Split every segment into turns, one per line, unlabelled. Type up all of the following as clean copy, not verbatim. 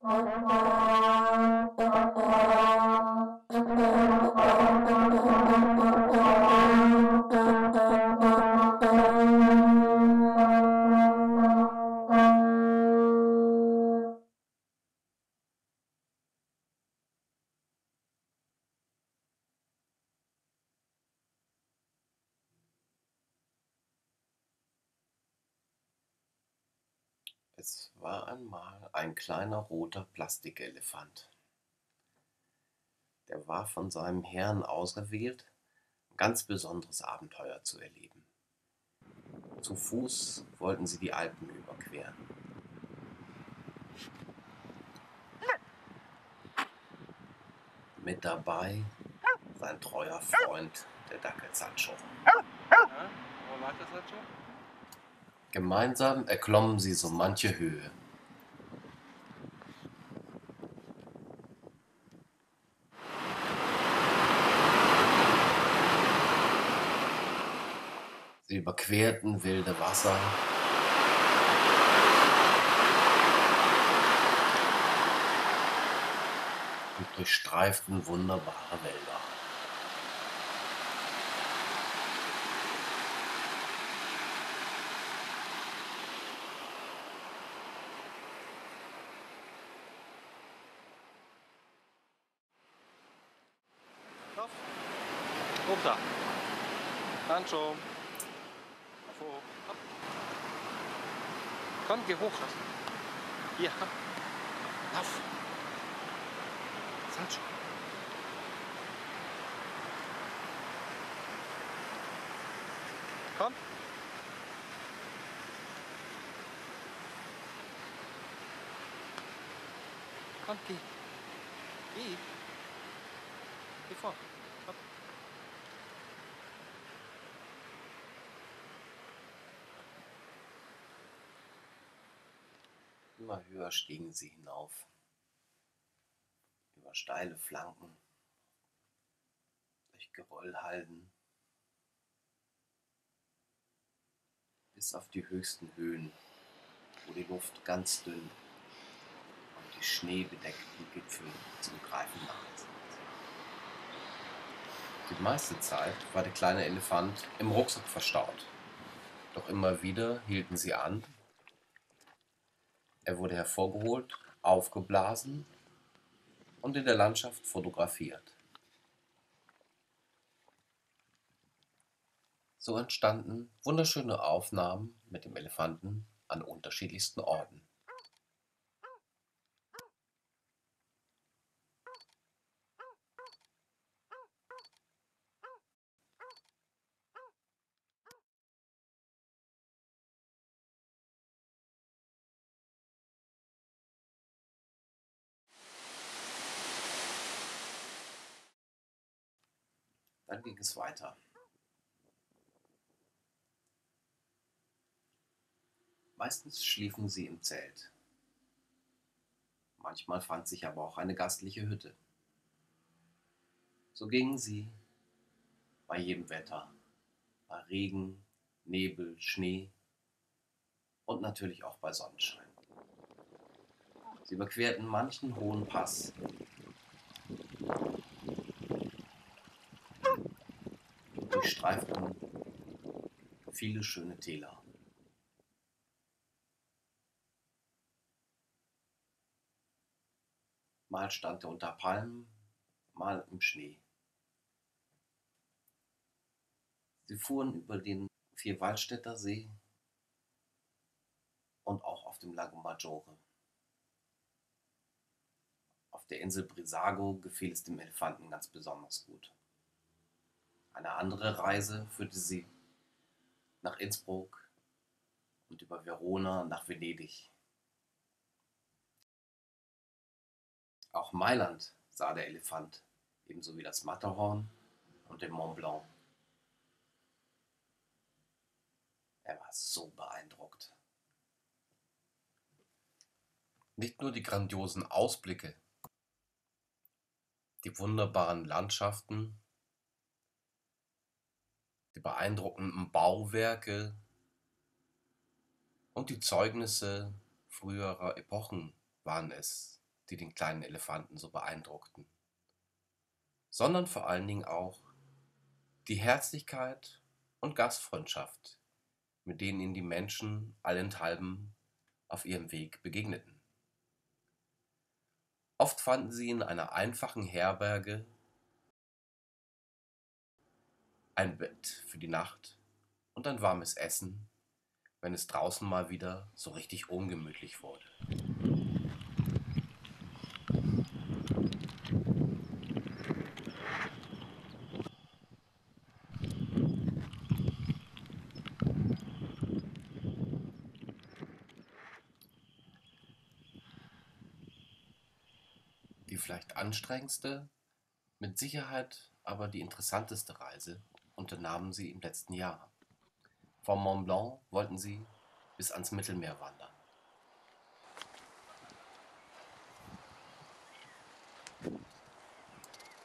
Es war einmal ein kleiner roter Plastikelefant. Der war von seinem Herrn auserwählt, ein ganz besonderes Abenteuer zu erleben. Zu Fuß wollten sie die Alpen überqueren. Mit dabei sein treuer Freund, der Dackel Sancho.
Wo lag das halt schon?
Gemeinsam erklommen sie so manche Höhe. Sie überquerten wilde Wasser und durchstreiften wunderbare Wälder.
Lauf. Hoch da. Sancho. Auf hoch. Hopp. Komm, geh hoch. Hier, komm. Lauf. Sancho. Komm. Komm, geh. Geh. Geh vor. Komm.
Immer höher stiegen sie hinauf, über steile Flanken, durch Geröllhalden, bis auf die höchsten Höhen, wo die Luft ganz dünn und die schneebedeckten Gipfel zum Greifen nahe sind. Die meiste Zeit war der kleine Elefant im Rucksack verstaut, doch immer wieder hielten sie an. Er wurde hervorgeholt, aufgeblasen und in der Landschaft fotografiert. So entstanden wunderschöne Aufnahmen mit dem Elefanten an unterschiedlichsten Orten. Dann ging es weiter. Meistens schliefen sie im Zelt. Manchmal fand sich aber auch eine gastliche Hütte. So gingen sie bei jedem Wetter, bei Regen, Nebel, Schnee und natürlich auch bei Sonnenschein. Sie überquerten manchen hohen Pass, durchstreiften viele schöne Täler. Mal stand er unter Palmen, mal im Schnee. Sie fuhren über den Vierwaldstätter See und auch auf dem Lago Maggiore. Auf der Insel Brissago gefiel es dem Elefanten ganz besonders gut. Eine andere Reise führte sie nach Innsbruck und über Verona nach Venedig. Auch Mailand sah der Elefant, ebenso wie das Matterhorn und den Mont Blanc. Er war so beeindruckt. Nicht nur die grandiosen Ausblicke, die wunderbaren Landschaften, die beeindruckenden Bauwerke und die Zeugnisse früherer Epochen waren es, die den kleinen Elefanten so beeindruckten, sondern vor allen Dingen auch die Herzlichkeit und Gastfreundschaft, mit denen ihm die Menschen allenthalben auf ihrem Weg begegneten. Oft fanden sie in einer einfachen Herberge ein Bett für die Nacht und ein warmes Essen, wenn es draußen mal wieder so richtig ungemütlich wurde. Die vielleicht anstrengendste, mit Sicherheit aber die interessanteste Reise unternahmen sie im letzten Jahr. Vom Mont Blanc wollten sie bis ans Mittelmeer wandern.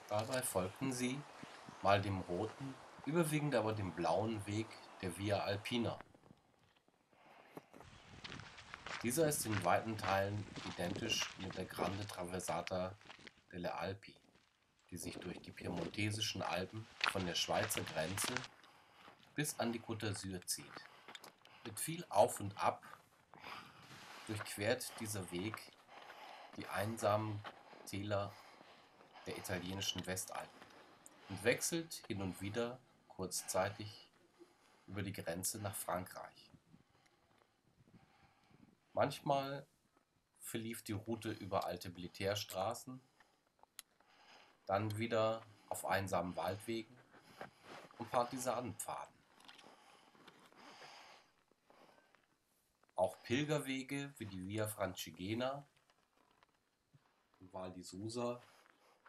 Dabei folgten sie mal dem roten, überwiegend aber dem blauen Weg der Via Alpina. Dieser ist in weiten Teilen identisch mit der Grande Traversata delle Alpi, die sich durch die piemontesischen Alpen von der Schweizer Grenze bis an die Côte d'Azur zieht. Mit viel Auf und Ab durchquert dieser Weg die einsamen Täler der italienischen Westalpen und wechselt hin und wieder kurzzeitig über die Grenze nach Frankreich. Manchmal verlief die Route über alte Militärstraßen, dann wieder auf einsamen Waldwegen und Partisanenpfaden. Auch Pilgerwege wie die Via Francigena und Val di Susa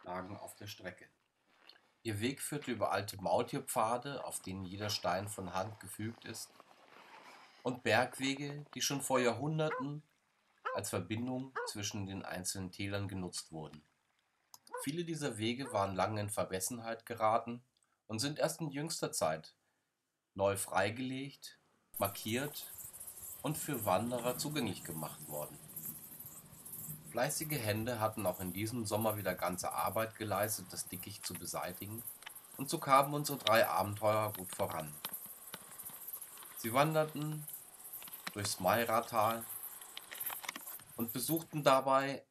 lagen auf der Strecke. Ihr Weg führte über alte Maultierpfade, auf denen jeder Stein von Hand gefügt ist, und Bergwege, die schon vor Jahrhunderten als Verbindung zwischen den einzelnen Tälern genutzt wurden. Viele dieser Wege waren lange in Vergessenheit geraten und sind erst in jüngster Zeit neu freigelegt, markiert und für Wanderer zugänglich gemacht worden. Fleißige Hände hatten auch in diesem Sommer wieder ganze Arbeit geleistet, das Dickicht zu beseitigen, und so kamen unsere 3 Abenteurer gut voran. Sie wanderten durchs Mairatal und besuchten dabei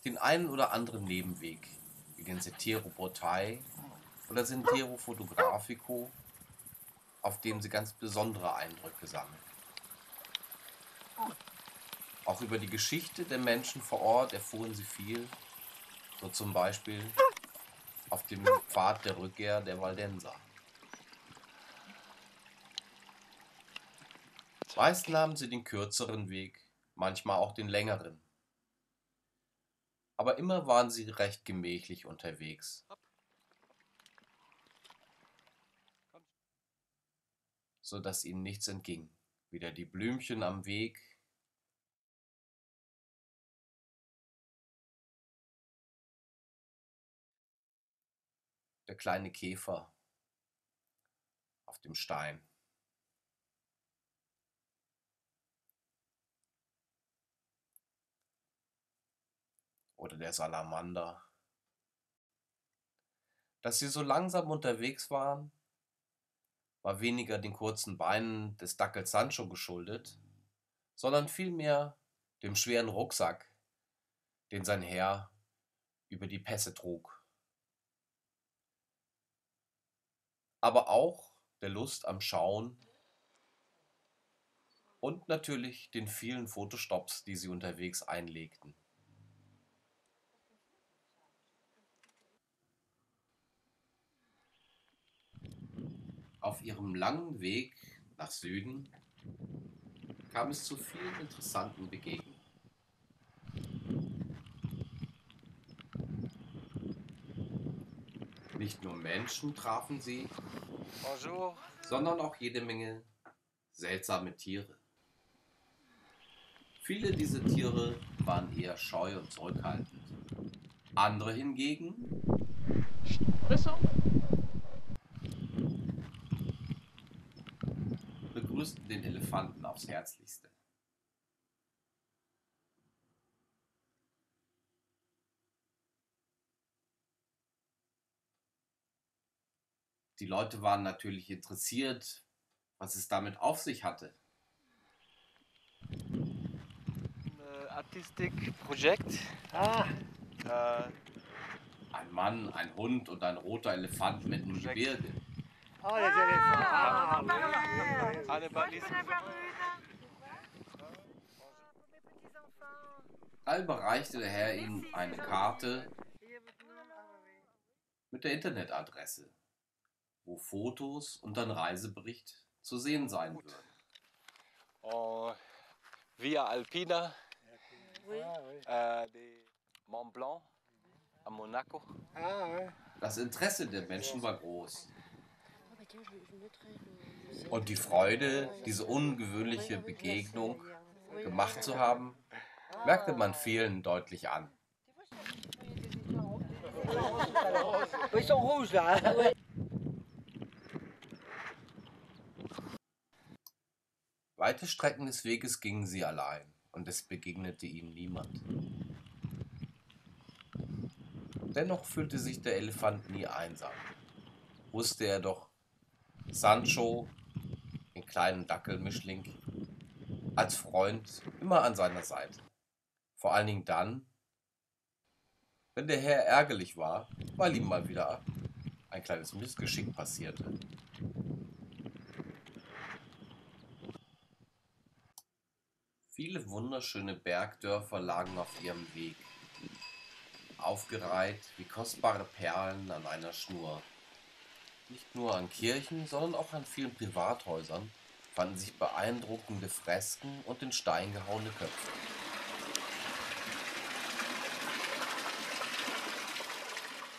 den einen oder anderen Nebenweg, wie den Sentiero Bottai oder Sentiero Fotografico, auf dem sie ganz besondere Eindrücke sammelten. Auch über die Geschichte der Menschen vor Ort erfuhren sie viel, so zum Beispiel auf dem Pfad der Rückkehr der Waldenser. Meist nahmen sie den kürzeren Weg, manchmal auch den längeren. Aber immer waren sie recht gemächlich unterwegs, so dass ihnen nichts entging. Weder die Blümchen am Weg, der kleine Käfer auf dem Stein. Oder der Salamander. Dass sie so langsam unterwegs waren, war weniger den kurzen Beinen des Dackels Sancho geschuldet, sondern vielmehr dem schweren Rucksack, den sein Herr über die Pässe trug. Aber auch der Lust am Schauen und natürlich den vielen Fotostops, die sie unterwegs einlegten. Auf ihrem langen Weg nach Süden kam es zu vielen interessanten Begegnungen. Nicht nur Menschen trafen sie,
Bonjour.
sondern auch jede Menge seltsame Tiere. Viele dieser Tiere waren eher scheu und zurückhaltend. Andere hingegen begrüßten den Elefanten aufs Herzlichste. Die Leute waren natürlich interessiert, was es damit auf sich hatte.
Ein Artistikprojekt.
Ein Mann, ein Hund und ein roter Elefant mitten im Gebirge.
Oh, les éléphants. Ah, oui, oui, oui.
Eine Balize.
All bereichte der Herr ihm eine Karte mit der Internetadresse, wo Fotos und ein Reisebericht zu sehen sein würden.
Via Alpina,
Ah, oui.
de Mont Blanc, à Monaco.
Ah, ouais.
Das Interesse der Menschen war groß. Und die Freude, diese ungewöhnliche Begegnung gemacht zu haben, merkte man vielen deutlich an.
Ils sont rouges là.
Weite Strecken des Weges gingen sie allein und es begegnete ihnen niemand. Dennoch fühlte sich der Elefant nie einsam. Wusste er doch, Sancho, den kleinen Dackelmischling, als Freund immer an seiner Seite. Vor allen Dingen dann, wenn der Herr ärgerlich war, weil ihm mal wieder ein kleines Missgeschick passierte. Viele wunderschöne Bergdörfer lagen auf ihrem Weg, aufgereiht wie kostbare Perlen an einer Schnur. Nicht nur an Kirchen, sondern auch an vielen Privathäusern fanden sich beeindruckende Fresken und in Stein gehauene Köpfe.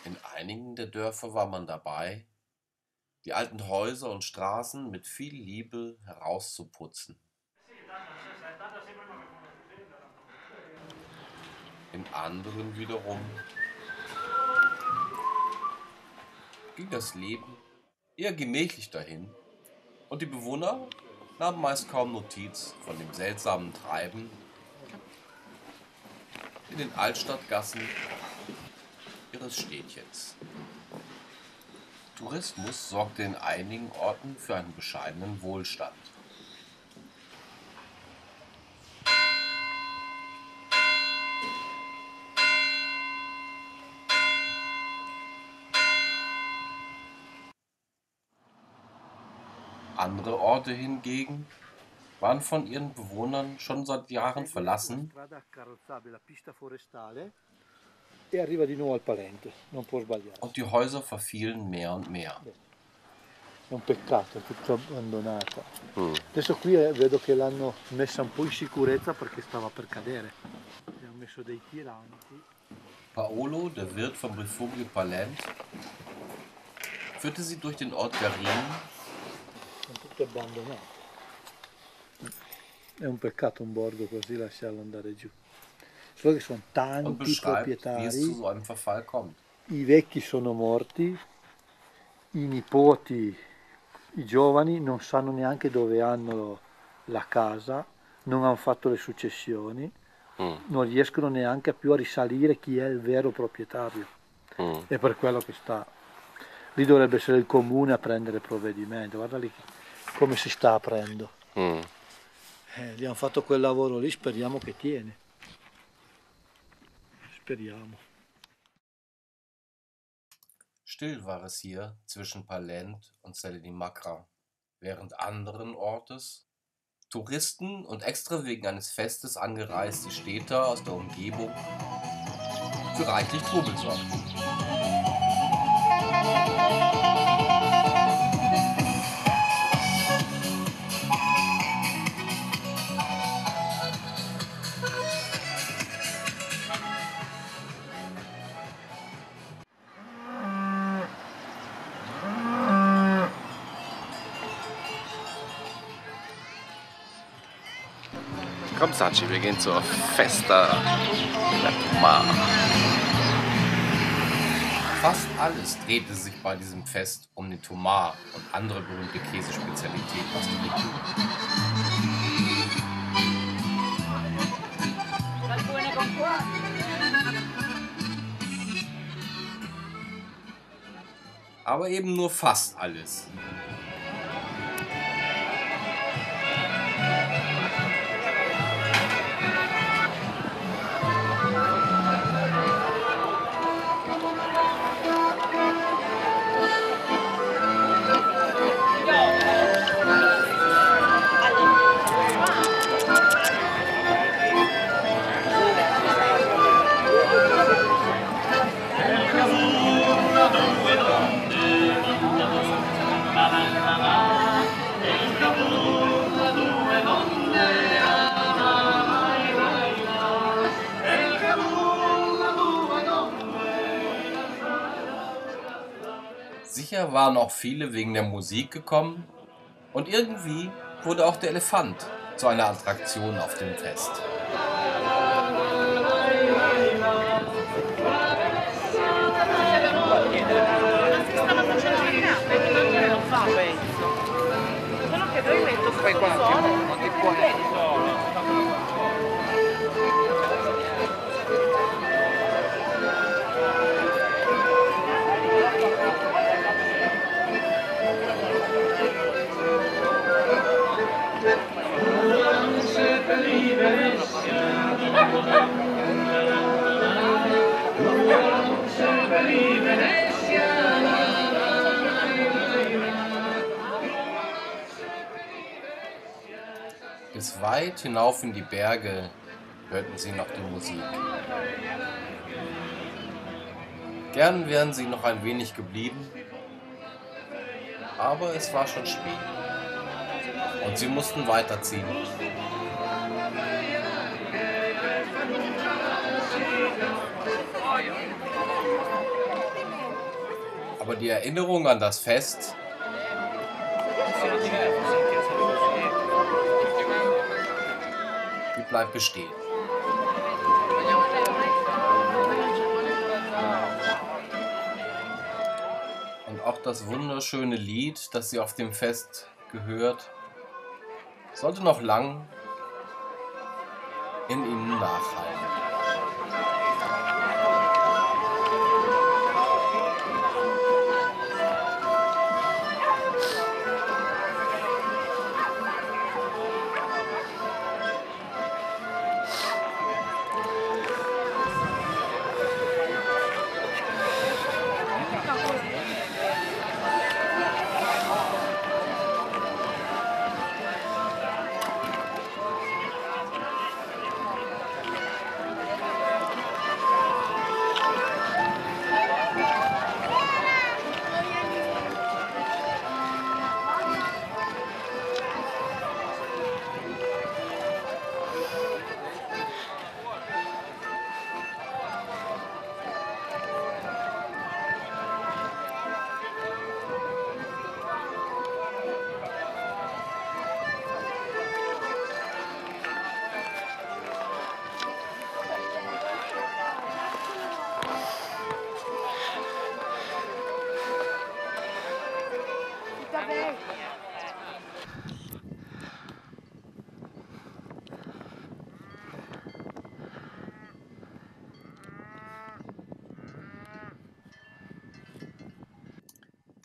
In einigen der Dörfer war man dabei, die alten Häuser und Straßen mit viel Liebe herauszuputzen. In anderen wiederum ging das Leben eher gemächlich dahin und die Bewohner nahmen meist kaum Notiz von dem seltsamen Treiben in den Altstadtgassen ihres Städtchens. Tourismus sorgte in einigen Orten für einen bescheidenen Wohlstand. Andere Orte hingegen waren von ihren Bewohnern schon seit Jahren verlassen
E arriva di nuovo al Palente, non può sbagliare.
und die Häuser verfielen mehr und mehr.
È un peccato, è tutto abbandonato. Adesso qui vedo che l'hanno messa un po' in sicurezza perché stava per cadere. Gli hanno messo dei tiranti.
Paolo, der Wirt vom Rifugio Palente, führte sie durch den Ort Garin
Sono tutti abbandonati. È un peccato un borgo così lasciarlo andare giù. Solo che sono
und
tanti
beschreibt, wie es zu
proprietari,
so einem Verfall kommt.
i vecchi sono morti, i nipoti, i giovani non sanno neanche dove hanno la casa, non hanno fatto le successioni, non riescono neanche più a risalire chi è il vero proprietario. È per quello che sta. Lì dovrebbe essere il comune a prendere provvedimento, guarda lì come si sta aprendo. Gli hanno fatto quel lavoro lì, speriamo che tiene. Speriamo.
Still war es hier zwischen Palente und Selle di Macra, während anderen Ortes Touristen und extra wegen eines Festes angereiste Städter aus der Umgebung für reichlich Trubel sorgten.
Komm, Sachi, wir gehen zur Festa della Tomà.
Fast alles drehte sich bei diesem Fest um den Tomà und andere berühmte Käsespezialitäten aus der Region. aber eben nur fast alles. Sicher waren auch viele wegen der Musik gekommen und irgendwie wurde auch der Elefant zu einer Attraktion auf dem Fest. Bis weit hinauf in die Berge hörten sie noch die Musik. Gern wären sie noch ein wenig geblieben, aber es war schon spät und sie mussten weiterziehen. Aber die Erinnerung an das Fest die bleibt bestehen. Und auch das wunderschöne Lied, das sie auf dem Fest gehört, sollte noch lang in ihnen nachhallen.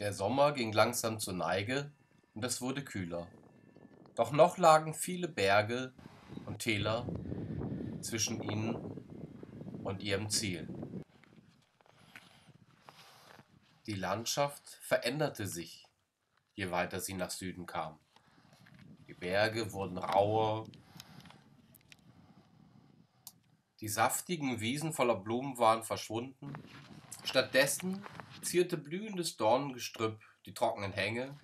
Der Sommer ging langsam zur Neige und es wurde kühler. Doch noch lagen viele Berge und Täler zwischen ihnen und ihrem Ziel. Die Landschaft veränderte sich, je weiter sie nach Süden kam. Die Berge wurden rauer, die saftigen Wiesen voller Blumen waren verschwunden. Stattdessen zierte blühendes Dornengestrüpp die trockenen Hänge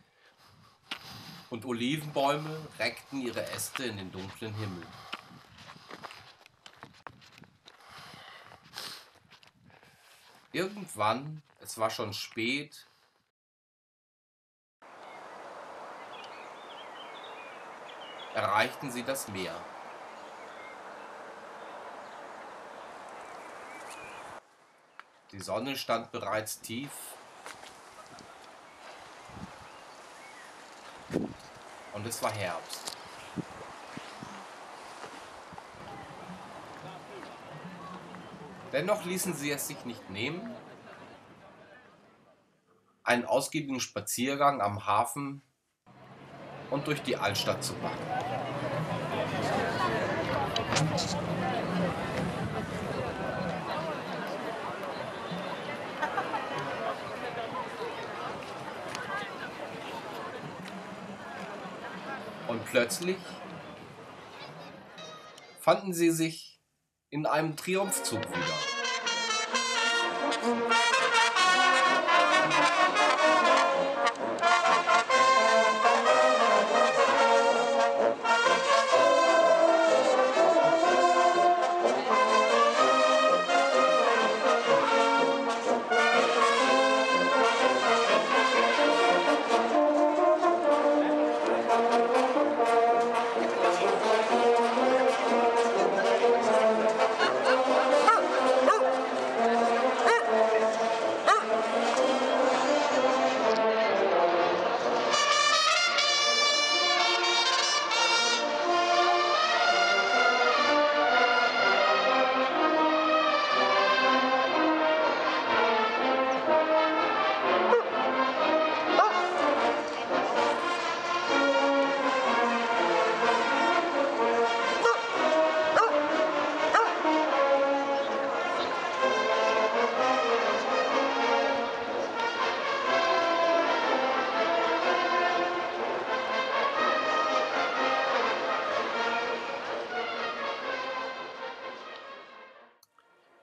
und Olivenbäume reckten ihre Äste in den dunklen Himmel. Irgendwann, es war schon spät, erreichten sie das Meer. Die Sonne stand bereits tief und es war Herbst. Dennoch ließen sie es sich nicht nehmen, einen ausgiebigen Spaziergang am Hafen und durch die Altstadt zu machen. Und plötzlich fanden sie sich in einem Triumphzug wieder.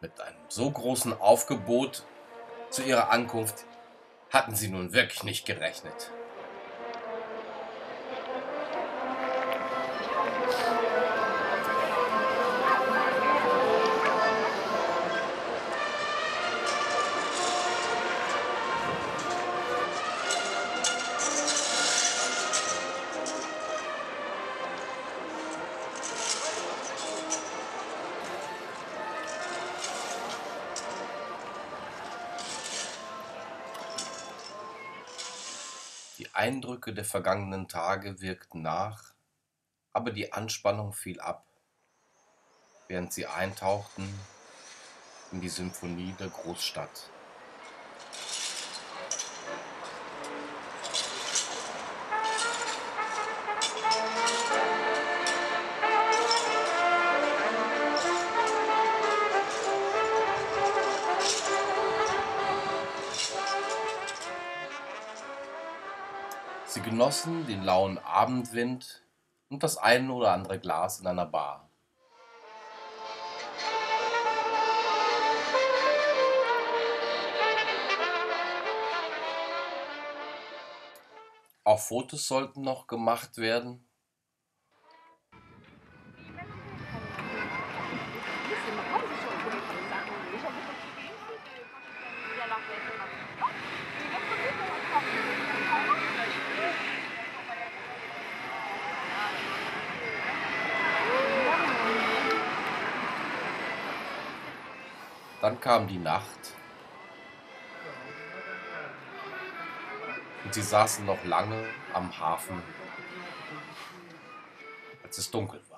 Mit einem so großen Aufgebot zu ihrer Ankunft hatten sie nun wirklich nicht gerechnet. Die Eindrücke der vergangenen Tage wirkten nach, aber die Anspannung fiel ab, während sie eintauchten in die Symphonie der Großstadt. Sie genossen den lauen Abendwind und das ein oder andere Glas in einer Bar. Auch Fotos sollten noch gemacht werden. Dann kam die Nacht und sie saßen noch lange am Hafen, als es dunkel war.